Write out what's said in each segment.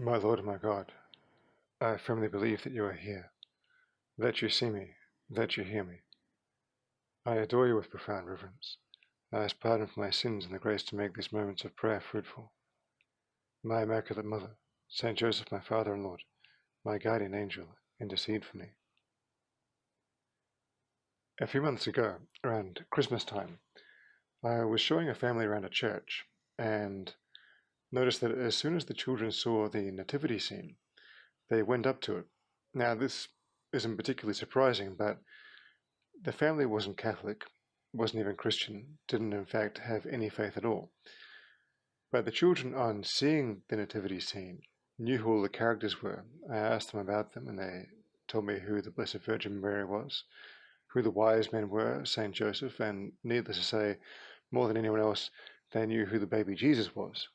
My Lord and my God, I firmly believe that you are here, that you see me, that you hear me. I adore you with profound reverence. I ask pardon for my sins and the grace to make these moments of prayer fruitful. My Immaculate Mother, Saint Joseph, my Father and Lord, my guardian angel, intercede for me. A few months ago, around Christmas time, I was showing a family around a church and noticed that as soon as the children saw the nativity scene, they went up to it. Now, this isn't particularly surprising, but the family wasn't Catholic, wasn't even Christian, didn't in fact have any faith at all. But the children, on seeing the nativity scene, knew who all the characters were. I asked them about them, and they told me who the Blessed Virgin Mary was, who the wise men were, Saint Joseph, and needless to say, more than anyone else, they knew who the baby Jesus was.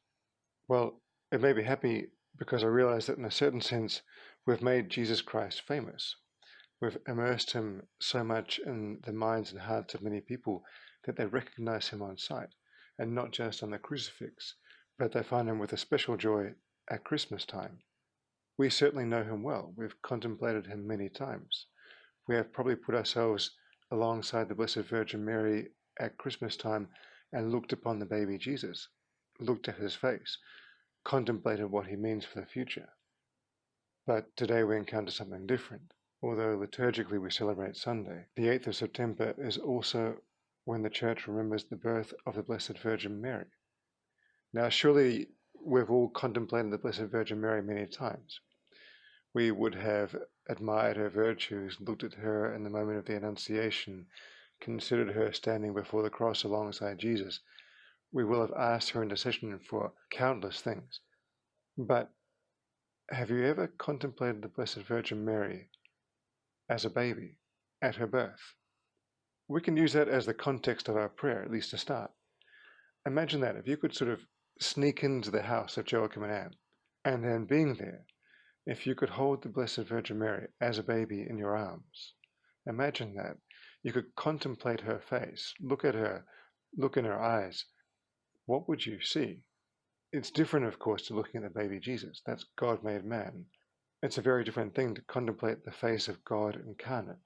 Well, it made me happy because I realized that in a certain sense, we've made Jesus Christ famous. We've immersed him so much in the minds and hearts of many people that they recognize him on sight, and not just on the crucifix, but they find him with a special joy at Christmas time. We certainly know him well. We've contemplated him many times. We have probably put ourselves alongside the Blessed Virgin Mary at Christmas time and looked upon the baby Jesus, looked at his face, contemplated what he means for the future. But today we encounter something different. Although liturgically we celebrate Sunday, the 8th of September is also when the Church remembers the birth of the Blessed Virgin Mary. Now, surely we've all contemplated the Blessed Virgin Mary many times. We would have admired her virtues, looked at her in the moment of the Annunciation, considered her standing before the cross alongside Jesus. We will have asked her intercession for countless things. But have you ever contemplated the Blessed Virgin Mary as a baby, at her birth? We can use that as the context of our prayer, at least to start. Imagine that, if you could sort of sneak into the house of Joachim and Anne, and then being there, if you could hold the Blessed Virgin Mary as a baby in your arms. Imagine that. You could contemplate her face, look at her, look in her eyes. What would you see? It's different, of course, to looking at the baby Jesus. That's God made man. It's a very different thing to contemplate the face of God incarnate.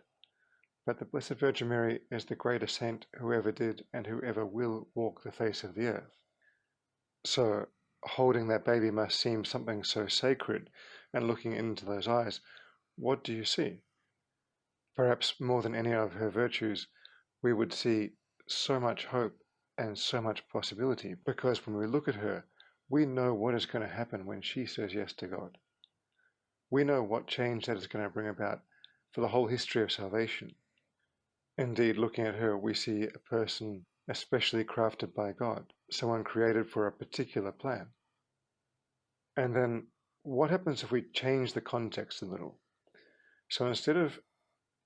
But the Blessed Virgin Mary is the greatest saint who ever did and who ever will walk the face of the earth. So holding that baby must seem something so sacred, and looking into those eyes, what do you see? Perhaps more than any of her virtues, we would see so much hope and so much possibility, because when we look at her, we know what is going to happen when she says yes to God. We know what change that is going to bring about for the whole history of salvation. Indeed, looking at her, we see a person especially crafted by God, someone created for a particular plan. And then what happens if we change the context a little? So instead of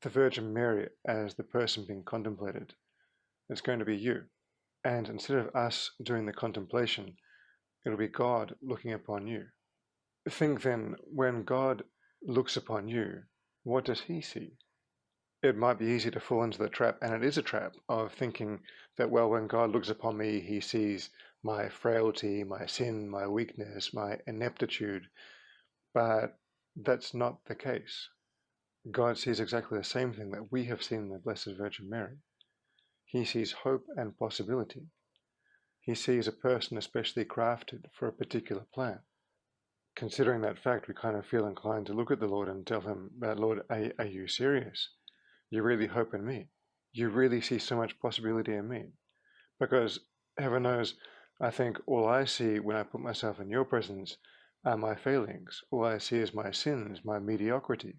the Virgin Mary as the person being contemplated, it's going to be you. And instead of us doing the contemplation, it'll be God looking upon you. Think then, when God looks upon you, what does he see? It might be easy to fall into the trap, and it is a trap, of thinking that, well, when God looks upon me, he sees my frailty, my sin, my weakness, my ineptitude. But that's not the case. God sees exactly the same thing that we have seen in the Blessed Virgin Mary. He sees hope and possibility. He sees a person especially crafted for a particular plan. Considering that fact, we kind of feel inclined to look at the Lord and tell him, Lord, are you serious? You really hope in me? You really see so much possibility in me? Because heaven knows, I think all I see when I put myself in your presence are my failings. All I see is my sins, my mediocrity.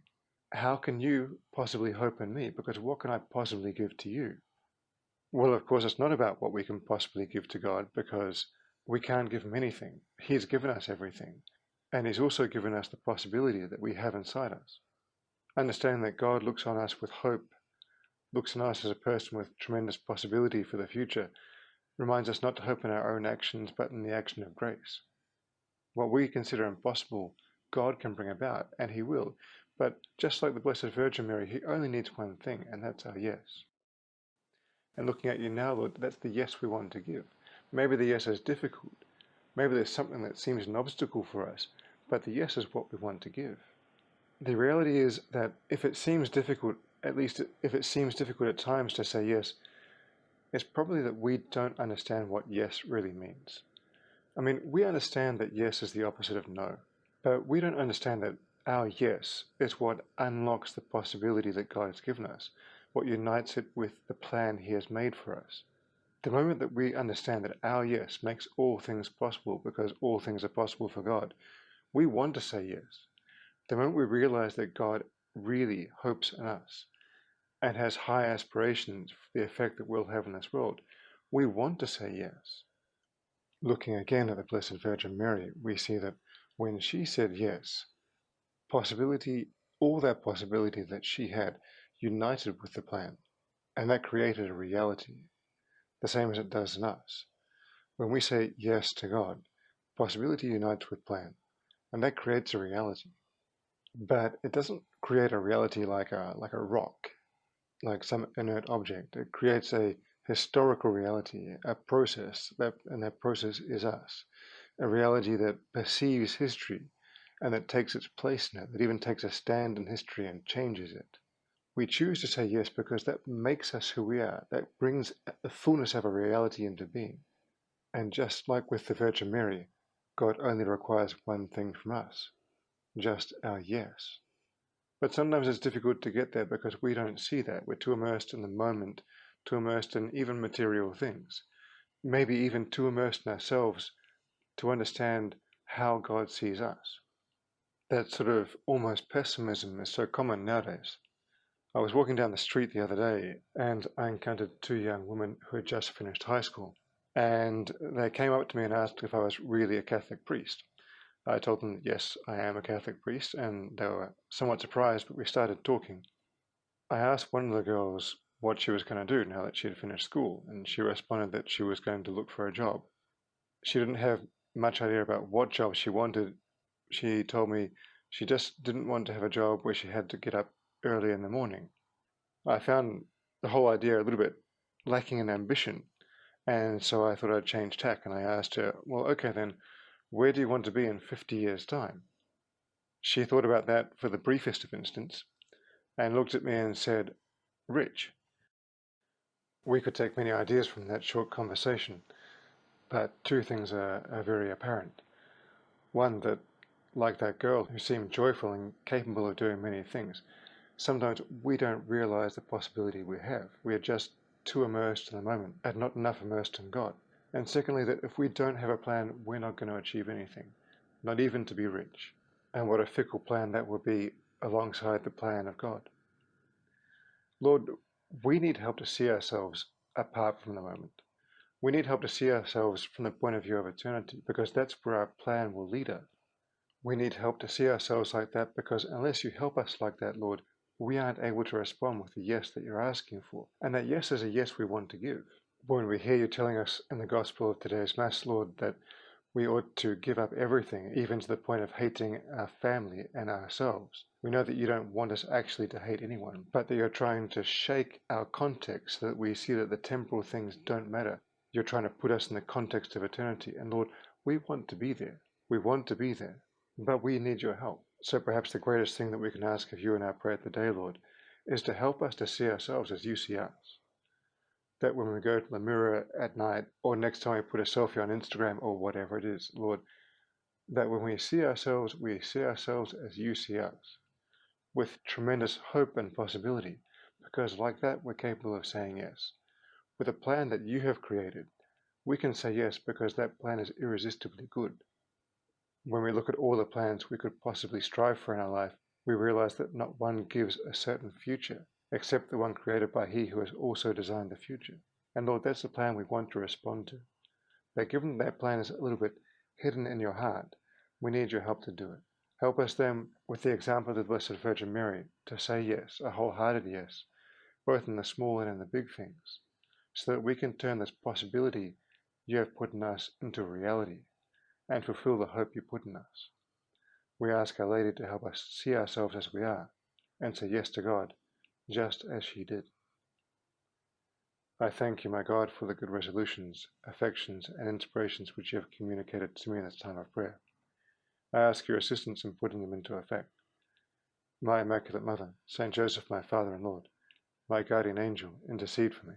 How can you possibly hope in me? Because what can I possibly give to you? Well, of course, it's not about what we can possibly give to God, because we can't give him anything. He's given us everything. And he's also given us the possibility that we have inside us. Understanding that God looks on us with hope, looks on us as a person with tremendous possibility for the future, reminds us not to hope in our own actions, but in the action of grace. What we consider impossible, God can bring about, and he will. But just like the Blessed Virgin Mary, he only needs one thing, and that's our yes. And looking at you now, Lord, that's the yes we want to give. Maybe the yes is difficult. Maybe there's something that seems an obstacle for us, but the yes is what we want to give. The reality is that if it seems difficult, at least if it seems difficult at times to say yes, it's probably that we don't understand what yes really means. I mean, we understand that yes is the opposite of no, but we don't understand that our yes is what unlocks the possibility that God has given us, what unites it with the plan He has made for us. The moment that we understand that our yes makes all things possible because all things are possible for God, we want to say yes. The moment we realize that God really hopes in us and has high aspirations for the effect that we'll have in this world, we want to say yes. Looking again at the Blessed Virgin Mary, we see that when she said yes, possibility, all that possibility that she had united with the plan, and that created a reality, the same as it does in us. When we say yes to God, possibility unites with plan, and that creates a reality. But it doesn't create a reality like a rock, like some inert object. It creates a historical reality, a process, and that process is us. A reality that perceives history and that takes its place in it, that even takes a stand in history and changes it. We choose to say yes because that makes us who we are, that brings the fullness of a reality into being. And just like with the Virgin Mary, God only requires one thing from us, just our yes. But sometimes it's difficult to get there because we don't see that. We're too immersed in the moment, too immersed in even material things, maybe even too immersed in ourselves to understand how God sees us. That sort of almost pessimism is so common nowadays. I was walking down the street the other day and I encountered two young women who had just finished high school. And they came up to me and asked if I was really a Catholic priest. I told them that yes, I am a Catholic priest, and they were somewhat surprised, but we started talking. I asked one of the girls what she was going to do now that she had finished school, and she responded that she was going to look for a job. She didn't have much idea about what job she wanted. She told me she just didn't want to have a job where she had to get up early in the morning. I found the whole idea a little bit lacking in ambition, and so I thought I'd change tack, and I asked her, well, okay then, where do you want to be in 50 years' time? She thought about that for the briefest of instants, and looked at me and said, rich. We could take many ideas from that short conversation, but two things are very apparent. One, that like that girl who seemed joyful and capable of doing many things, sometimes we don't realize the possibility we have. We are just too immersed in the moment and not enough immersed in God. And secondly, that if we don't have a plan, we're not going to achieve anything, not even to be rich. And what a fickle plan that would be alongside the plan of God. Lord, we need help to see ourselves apart from the moment. We need help to see ourselves from the point of view of eternity, because that's where our plan will lead us. We need help to see ourselves like that, because unless you help us like that, Lord, we aren't able to respond with the yes that you're asking for. And that yes is a yes we want to give. When we hear you telling us in the Gospel of today's Mass, Lord, that we ought to give up everything, even to the point of hating our family and ourselves. We know that you don't want us actually to hate anyone, but that you're trying to shake our context so that we see that the temporal things don't matter. You're trying to put us in the context of eternity. And Lord, we want to be there. We want to be there, but we need your help. So perhaps the greatest thing that we can ask of you in our prayer today, Lord, is to help us to see ourselves as you see us. That when we go to the mirror at night, or next time we put a selfie on Instagram or whatever it is, Lord, that when we see ourselves as you see us, with tremendous hope and possibility, because like that we're capable of saying yes. With a plan that you have created, we can say yes because that plan is irresistibly good. When we look at all the plans we could possibly strive for in our life, we realize that not one gives a certain future, except the one created by He who has also designed the future. And Lord, that's the plan we want to respond to. But given that plan is a little bit hidden in your heart, we need your help to do it. Help us then, with the example of the Blessed Virgin Mary, to say yes, a wholehearted yes, both in the small and in the big things, so that we can turn this possibility you have put in us into reality and fulfill the hope you put in us. We ask Our Lady to help us see ourselves as we are and say yes to God, just as she did. I thank you, my God, for the good resolutions, affections, and inspirations which you have communicated to me in this time of prayer. I ask your assistance in putting them into effect. My Immaculate Mother, Saint Joseph, my Father and Lord, my guardian angel, intercede for me.